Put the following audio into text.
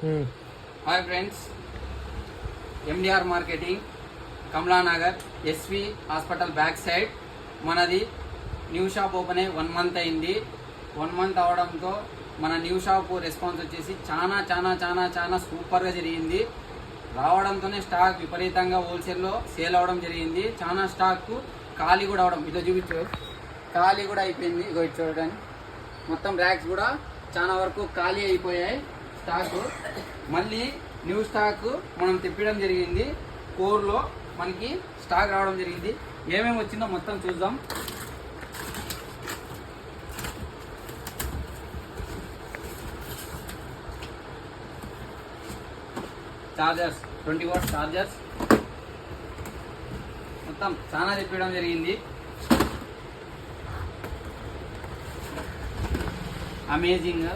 Hi friends, NDR marketing, Kamalanagar, SV hospital back side మనది new shop open అయ్యి 1 month అయింది. 1 month అవడంతో మన న్యూ షాప్ రెస్పాన్స్ వచ్చేసి చాలా చాలా చాలా చాలా సూపర్గా జరిగింది. రావడంతోనే స్టాక్ విపరీతంగా హోల్సేల్లో సేల్ అవ్వడం జరిగింది. చాలా స్టాక్ ఖాళీ కూడా అవడం, ఇదో చూపించు, ఖాళీ కూడా అయిపోయింది. ఇగో ఇటు చూడండి, మొత్తం ర్యాక్స్ కూడా చాలా వరకు ఖాళీ అయిపోయాయి. స్టాక్ మళ్ళీ న్యూ స్టాక్ మనం తెప్పడం జరిగింది. కోర్లో మనకి స్టాక్ రావడం జరిగింది. ఏమేమి వచ్చిందో మొత్తం చూద్దాం. చార్జర్స్, 20 వాట్ చార్జర్స్ మొత్తం చాలా తెప్పడం జరిగింది. అమేజింగ్